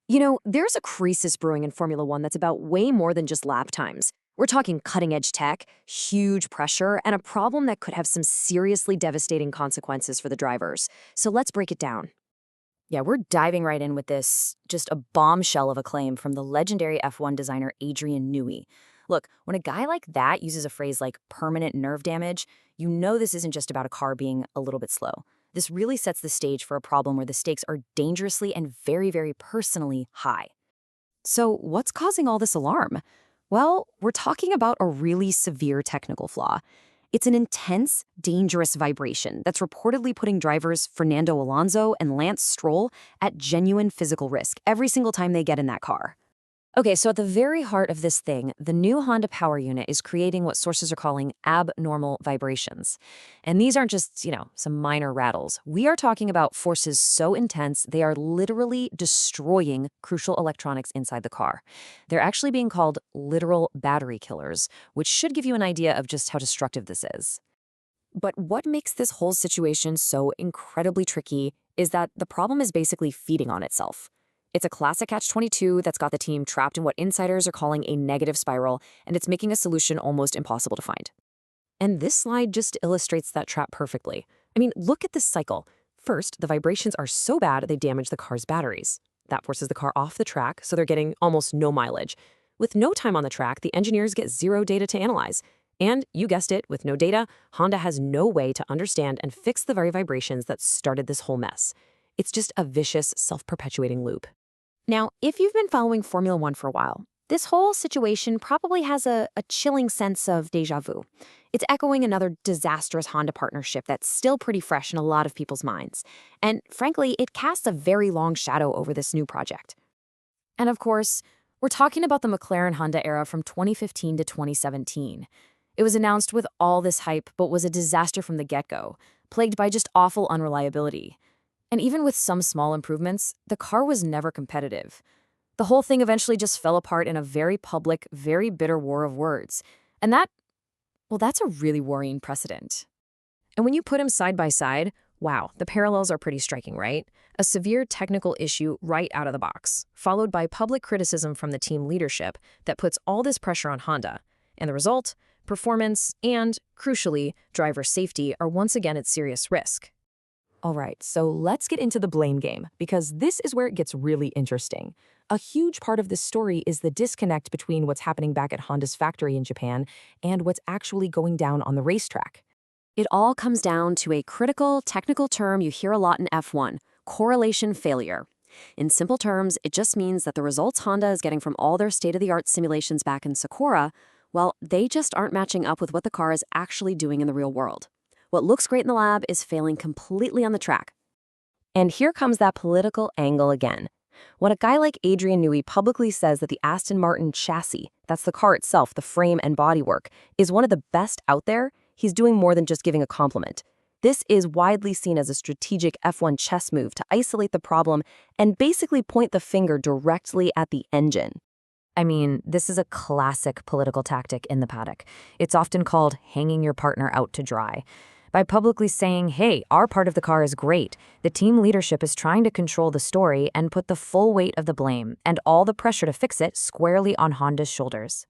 There's a crisis brewing in Formula One that's about way more than just lap times. We're talking cutting edge tech, huge pressure, and a problem that could have some seriously devastating consequences for the drivers. So let's break it down. Yeah, we're diving right in with this, just a bombshell of a claim from the legendary F1 designer Adrian Newey. Look, when a guy like that uses a phrase like permanent nerve damage, you know this isn't just about a car being a little bit slow. This really sets the stage for a problem where the stakes are dangerously and very, very personally high. So, what's causing all this alarm? Well, we're talking about a really severe technical flaw. It's an intense, dangerous vibration that's reportedly putting drivers Fernando Alonso and Lance Stroll at genuine physical risk every single time they get in that car. Okay, so at the very heart of this thing, the new Honda power unit is creating what sources are calling abnormal vibrations. And these aren't just, some minor rattles. We are talking about forces so intense, they are literally destroying crucial electronics inside the car. They're actually being called literal battery killers, which should give you an idea of just how destructive this is. But what makes this whole situation so incredibly tricky is that the problem is basically feeding on itself. It's a classic catch-22 that's got the team trapped in what insiders are calling a negative spiral, and it's making a solution almost impossible to find. And this slide just illustrates that trap perfectly. I mean, look at this cycle. First, the vibrations are so bad they damage the car's batteries. That forces the car off the track, so they're getting almost no mileage. With no time on the track, the engineers get zero data to analyze. And, you guessed it, with no data, Honda has no way to understand and fix the very vibrations that started this whole mess. It's just a vicious, self-perpetuating loop. Now, if you've been following Formula One for a while, this whole situation probably has a chilling sense of déjà vu. It's echoing another disastrous Honda partnership that's still pretty fresh in a lot of people's minds. And frankly, it casts a very long shadow over this new project. And of course, we're talking about the McLaren-Honda era from 2015 to 2017. It was announced with all this hype, but was a disaster from the get-go, plagued by just awful unreliability. And even with some small improvements, the car was never competitive. The whole thing eventually just fell apart in a very public, very bitter war of words. And that's a really worrying precedent. And when you put them side by side, wow, the parallels are pretty striking, right? A severe technical issue right out of the box, followed by public criticism from the team leadership that puts all this pressure on Honda. And the result, performance and, crucially, driver safety are once again at serious risk. All right, so let's get into the blame game, because this is where it gets really interesting. A huge part of this story is the disconnect between what's happening back at Honda's factory in Japan and what's actually going down on the racetrack. It all comes down to a critical technical term you hear a lot in F1, correlation failure. In simple terms, it just means that the results Honda is getting from all their state-of-the-art simulations back in Sakura, well, they just aren't matching up with what the car is actually doing in the real world. What looks great in the lab is failing completely on the track. And here comes that political angle again. When a guy like Adrian Newey publicly says that the Aston Martin chassis, that's the car itself, the frame and bodywork, is one of the best out there, he's doing more than just giving a compliment. This is widely seen as a strategic F1 chess move to isolate the problem and basically point the finger directly at the engine. I mean, this is a classic political tactic in the paddock. It's often called hanging your partner out to dry. By publicly saying, hey, our part of the car is great, the team leadership is trying to control the story and put the full weight of the blame and all the pressure to fix it squarely on Honda's shoulders.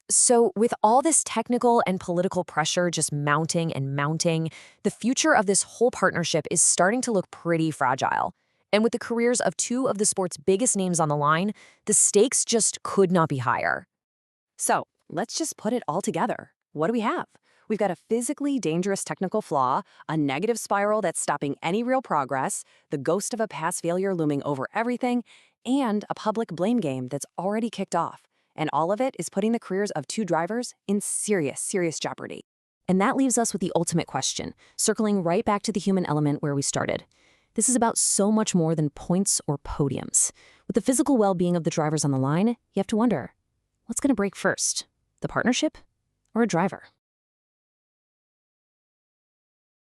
So with all this technical and political pressure just mounting and mounting, the future of this whole partnership is starting to look pretty fragile. And with the careers of two of the sport's biggest names on the line, the stakes just could not be higher. So let's just put it all together. What do we have? We've got a physically dangerous technical flaw, a negative spiral that's stopping any real progress, the ghost of a past failure looming over everything, and a public blame game that's already kicked off. And all of it is putting the careers of two drivers in serious, serious jeopardy. And that leaves us with the ultimate question, circling right back to the human element where we started. This is about so much more than points or podiums. With the physical well-being of the drivers on the line, you have to wonder, what's going to break first? The partnership or a driver?